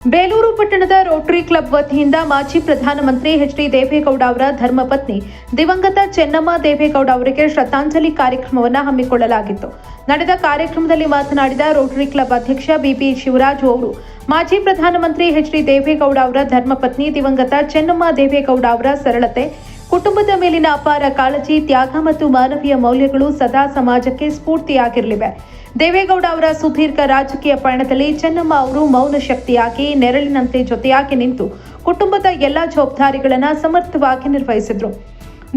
ಬೇಲೂರು ಪಟ್ಟಣದ Rotary club ವತಿಯಿಂದ ಮಾಜಿ ಪ್ರಧಾನಮಂತ್ರಿ ಎಚ್.ಡಿ. ದೇವೇಗೌಡ ಅವರ ಧರ್ಮಪತ್ನಿ ದಿವಂಗತ ಚೆನ್ನಮ್ಮ ದೇವೇಗೌಡ ಅವರಿಗೆ ಶ್ರದ್ಧಾಂಜಲಿ ಕಾರ್ಯಕ್ರಮವನ್ನು ಹಮ್ಮಿಕೊಳ್ಳಲಾಗಿತ್ತು. ನಡೆದ ಕಾರ್ಯಕ್ರಮದಲ್ಲಿ ಮಾತನಾಡಿದ ರೋಟರಿ ಕ್ಲಬ್ ಅಧ್ಯಕ್ಷ ಬಿಪಿ ಶಿವರಾಜು ಅವರು ಮಾಜಿ ಪ್ರಧಾನಮಂತ್ರಿ ಎಚ್.ಡಿ. ದೇವೇಗೌಡ ಅವರ ಧರ್ಮಪತ್ನಿ ದಿವಂಗತ ಚೆನ್ನಮ್ಮ ದೇವೇಗೌಡ ಅವರ ಸರಳತೆ, ಕುಟುಂಬದ ಮೇಲಿನ ಅಪಾರ ಕಾಳಜಿ, ತ್ಯಾಗ ಮತ್ತು ಮಾನವೀಯ ಮೌಲ್ಯಗಳು ಸದಾ ಸಮಾಜಕ್ಕೆ ಸ್ಫೂರ್ತಿಯಾಗಿರಲಿವೆ. ದೇವೇಗೌಡ ಅವರ ಸುದೀರ್ಘ ರಾಜಕೀಯ ಪಯಣದಲ್ಲಿ ಚೆನ್ನಮ್ಮ ಅವರು ಮೌನ ಶಕ್ತಿಯಾಗಿ ನೆರಳಿನಂತೆ ಜೊತೆಯಾಗಿ ನಿಂತು ಕುಟುಂಬದ ಎಲ್ಲಾ ಜವಾಬ್ದಾರಿಗಳನ್ನು ಸಮರ್ಥವಾಗಿ ನಿರ್ವಹಿಸಿದರು.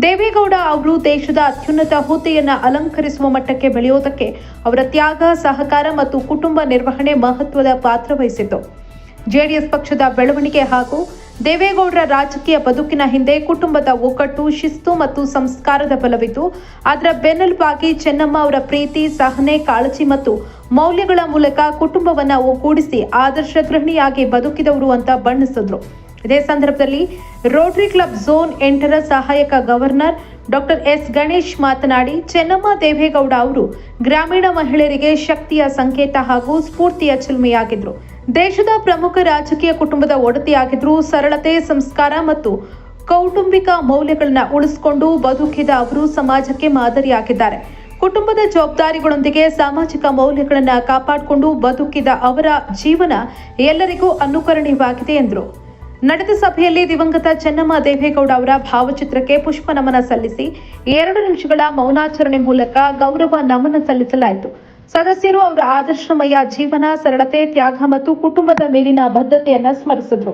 ದೇವೇಗೌಡ ಅವರು ದೇಶದ ಅತ್ಯುನ್ನತ ಹುದ್ದೆಯನ್ನು ಅಲಂಕರಿಸುವ ಮಟ್ಟಕ್ಕೆ ಬೆಳೆಯುವುದಕ್ಕೆ ಅವರ ತ್ಯಾಗ, ಸಹಕಾರ ಮತ್ತು ಕುಟುಂಬ ನಿರ್ವಹಣೆ ಮಹತ್ವದ ಪಾತ್ರ ವಹಿಸಿತ್ತು. ಜೆಡಿಎಸ್ ಪಕ್ಷದ ಬೆಳವಣಿಗೆ ಹಾಗೂ ದೇವೇಗೌಡರ ರಾಜಕೀಯ ಬದುಕಿನ ಹಿಂದೆ ಕುಟುಂಬದ ಒಗ್ಗಟ್ಟು, ಶಿಸ್ತು ಮತ್ತು ಸಂಸ್ಕಾರದ ಬಲವಿದ್ದು, ಅದರ ಬೆನ್ನೆಲುಬಾಗಿ ಚೆನ್ನಮ್ಮ ಅವರ ಪ್ರೀತಿ, ಸಹನೆ, ಕಾಳಜಿ ಮತ್ತು ಮೌಲ್ಯಗಳ ಮೂಲಕ ಕುಟುಂಬವನ್ನು ಒಗ್ಗೂಡಿಸಿ ಆದರ್ಶ ಗೃಹಿಣಿಯಾಗಿ ಬದುಕಿದವರು ಅಂತ ಬಣ್ಣಿಸಿದ್ರು. ಇದೇ ಸಂದರ್ಭದಲ್ಲಿ ರೋಟರಿ ಕ್ಲಬ್ ಝೋನ್ 8ರ ಸಹಾಯಕ ಗವರ್ನರ್ ಡಾಕ್ಟರ್ ಎಸ್ ಗಣೇಶ್ ಮಾತನಾಡಿ, ಚೆನ್ನಮ್ಮ ದೇವೇಗೌಡ ಅವರು ಗ್ರಾಮೀಣ ಮಹಿಳೆಯರಿಗೆ ಶಕ್ತಿಯ ಸಂಕೇತ ಹಾಗೂ ಸ್ಫೂರ್ತಿಯ ಚಿಲುಮೆಯಾಗಿದ್ರು. ದೇಶದ ಪ್ರಮುಖ ರಾಜಕೀಯ ಕುಟುಂಬದ ಒಡತಿಯಾಗಿದ್ರು. ಸರಳತೆ, ಸಂಸ್ಕಾರ ಮತ್ತು ಕೌಟುಂಬಿಕ ಮೌಲ್ಯಗಳನ್ನು ಉಳಿಸಿಕೊಂಡು ಬದುಕಿದ ಅವರು ಸಮಾಜಕ್ಕೆ ಮಾದರಿಯಾಗಿದ್ದಾರೆ. ಕುಟುಂಬದ ಜವಾಬ್ದಾರಿಗಳೊಂದಿಗೆ ಸಾಮಾಜಿಕ ಮೌಲ್ಯಗಳನ್ನು ಕಾಪಾಡಿಕೊಂಡು ಬದುಕಿದ ಅವರ ಜೀವನ ಎಲ್ಲರಿಗೂ ಅನುಕರಣೀಯವಾಗಿದೆ ಎಂದರು. ನಡೆದ ಸಭೆಯಲ್ಲಿ ದಿವಂಗತ ಚೆನ್ನಮ್ಮ ದೇವೇಗೌಡ ಅವರ ಭಾವಚಿತ್ರಕ್ಕೆ ಪುಷ್ಪ ನಮನ ಸಲ್ಲಿಸಿ 2 ನಿಮಿಷಗಳ ಮೌನಾಚರಣೆ ಮೂಲಕ ಗೌರವ ನಮನ ಸಲ್ಲಿಸಲಾಯಿತು. ಸದಸ್ಯರು ಅವರ ಆದರ್ಶಮಯ ಜೀವನ, ಸರಳತೆ, ತ್ಯಾಗ ಮತ್ತು ಕುಟುಂಬದ ಮೇಲಿನ ಬದ್ಧತೆಯನ್ನು ಸ್ಮರಿಸಿದರು.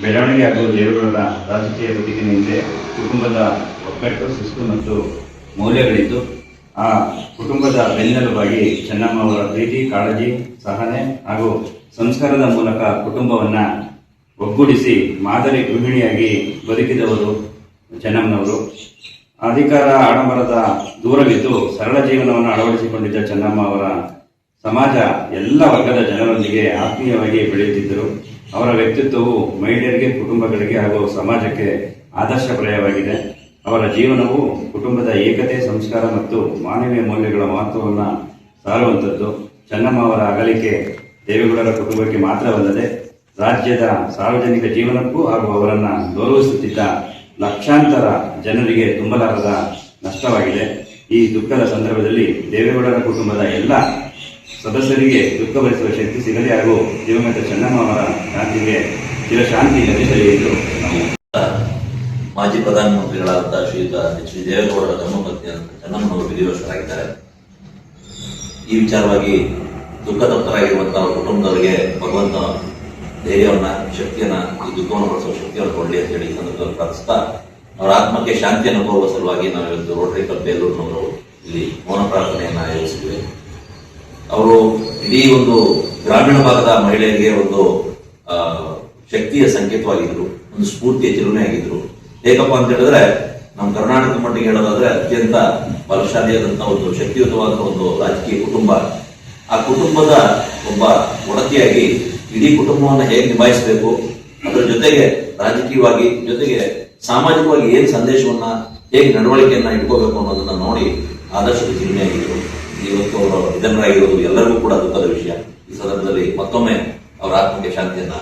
ಬೆಳವಣಿಗೆ ಹಾಗೂ ದೇವೇಗೌಡರ ರಾಜಕೀಯ ಬದುಕಿನ ಹಿಂದೆ ಕುಟುಂಬದ ಒಗ್ಗಟ್ಟು, ಶಿಸ್ತು ಮತ್ತು ಮೌಲ್ಯಗಳಿದ್ದು, ಆ ಕುಟುಂಬದ ಬೆನ್ನೆಲುಬಾಗಿ ಚೆನ್ನಮ್ಮ ಅವರ ಪ್ರೀತಿ, ಕಾಳಜಿ, ಸಹನೆ ಹಾಗೂ ಸಂಸ್ಕಾರದ ಮೂಲಕ ಕುಟುಂಬವನ್ನು ಒಗ್ಗೂಡಿಸಿ ಮಾದರಿ ಗೃಹಿಣಿಯಾಗಿ ಬದುಕಿದವರು ಚೆನ್ನಮ್ಮನವರು. ಅಧಿಕಾರ, ಆಡಂಬರದ ದೂರವಿದ್ದು ಸರಳ ಜೀವನವನ್ನು ಅಳವಡಿಸಿಕೊಂಡಿದ್ದ ಚೆನ್ನಮ್ಮ ಅವರ ಸಮಾಜ ಎಲ್ಲ ವರ್ಗದ ಜನರೊಂದಿಗೆ ಆತ್ಮೀಯವಾಗಿ ಬೆಳೆಯುತ್ತಿದ್ದರು. ಅವರ ವ್ಯಕ್ತಿತ್ವವು ಮಹಿಳೆಯರಿಗೆ, ಕುಟುಂಬಗಳಿಗೆ ಹಾಗೂ ಸಮಾಜಕ್ಕೆ ಆದರ್ಶಪ್ರಾಯವಾಗಿದೆ. ಅವರ ಜೀವನವು ಕುಟುಂಬದ ಏಕತೆ, ಸಂಸ್ಕಾರ ಮತ್ತು ಮಾನವೀಯ ಮೌಲ್ಯಗಳ ಮಹತ್ವವನ್ನು ಸಾರುವಂಥದ್ದು. ಚೆನ್ನಮ್ಮ ಅವರ ಅಗಲಿಕೆ ದೇವೇಗೌಡರ ಕುಟುಂಬಕ್ಕೆ ಮಾತ್ರವಲ್ಲದೆ ರಾಜ್ಯದ ಸಾರ್ವಜನಿಕ ಜೀವನಕ್ಕೂ ಹಾಗೂ ಅವರನ್ನು ಗೌರವಿಸುತ್ತಿದ್ದ ಲಕ್ಷಾಂತರ ಜನರಿಗೆ ತುಂಬಲಾರದ ನಷ್ಟವಾಗಿದೆ. ಈ ದುಃಖದ ಸಂದರ್ಭದಲ್ಲಿ ದೇವೇಗೌಡರ ಕುಟುಂಬದ ಎಲ್ಲ ಸದಸ್ಯರಿಗೆ ದುಃಖ ಭರಿಸುವ ಶಕ್ತಿ ಸಿಗಲಿ ಹಾಗೂ ದಿವಂಗತ ಚೆನ್ನಮ್ಮ ಅವರ ಶಾಂತಿಗೆ ಚಿರಶಾಂತಿ ಲಭಿಸಲಿ ಎಂದು ನಾವು ಮಾಜಿ ಪ್ರಧಾನಮಂತ್ರಿಗಳಾದ ಶ್ರೀಯುತ ಎಚ್.ಡಿ. ದೇವೇಗೌಡರ ಧರ್ಮಪತ್ನಿ ಚೆನ್ನಮ್ಮನವರು ವಿಧಿವಶರಾಗಿದ್ದಾರೆ. ಈ ವಿಚಾರವಾಗಿ ದುಃಖತಪ್ತರಾಗಿರುವಂತಹ ಕುಟುಂಬದವರಿಗೆ ಭಗವಂತ ಧೈರ್ಯವನ್ನ, ಶಕ್ತಿಯನ್ನ, ಈ ದುಃಖವನ್ನು ಬಳಸುವ ಶಕ್ತಿಯನ್ನು ಕೊಡಲಿ ಅಂತ ಹೇಳಿ ಈ ಸಂದರ್ಭದಲ್ಲಿ ಪ್ರಾರ್ಥಿಸ್ತಾ, ಅವರ ಆತ್ಮಕ್ಕೆ ಶಾಂತಿಯನ್ನು ಕೋರುವ ಸಲುವಾಗಿ ನಾವು ಇವತ್ತು ರೋಟರಿ ಕ್ಲಬ್ ಬೇಲೂರಿನವರು ಇಲ್ಲಿ ಮೌನ ಪ್ರಾರ್ಥನೆಯನ್ನು ಆಯೋಜಿಸಿದ್ದೇವೆ. ಅವರು ಇಡೀ ಒಂದು ಗ್ರಾಮೀಣ ಭಾಗದ ಮಹಿಳೆಯರಿಗೆ ಒಂದು ಶಕ್ತಿಯ ಸಂಕೇತವಾಗಿದ್ರು, ಒಂದು ಸ್ಫೂರ್ತಿಯ ಚಿಲುಮೆಯಾಗಿದ್ರು. ಹೇಗಪ್ಪ ಅಂತ ಹೇಳಿದ್ರೆ, ನಮ್ಮ ಕರ್ನಾಟಕ ಮಟ್ಟಿಗೆ ಹೇಳೋದಾದ್ರೆ ಅತ್ಯಂತ ಬಲಶಾಲಿಯಾದಂತಹ ಒಂದು ಶಕ್ತಿಯುತವಾದ ಒಂದು ರಾಜಕೀಯ ಕುಟುಂಬ. ಆ ಕುಟುಂಬದ ಒಬ್ಬ ಒಡತಿಯಾಗಿ ಇಡೀ ಕುಟುಂಬವನ್ನು ಹೇಗೆ ನಿಭಾಯಿಸಬೇಕು, ಅದರ ಜೊತೆಗೆ ರಾಜಕೀಯವಾಗಿ, ಜೊತೆಗೆ ಸಾಮಾಜಿಕವಾಗಿ ಏನ್ ಸಂದೇಶವನ್ನ, ಹೇಗೆ ನಡವಳಿಕೆಯನ್ನ ಇಟ್ಕೋಬೇಕು ಅನ್ನೋದನ್ನ ನೋಡಿ ಆದರ್ಶದ ಚಿಲುಮೆಯಾಗಿದ್ರು. ಇವತ್ತು ಅವರು ನಿಧನರಾಗಿರೋದು ಎಲ್ಲರಿಗೂ ಕೂಡ ದುಃಖದ ವಿಷಯ. ಈ ಸಂದರ್ಭದಲ್ಲಿ ಮತ್ತೊಮ್ಮೆ ಅವರ ಆತ್ಮಕ್ಕೆ ಶಾಂತಿಯನ್ನ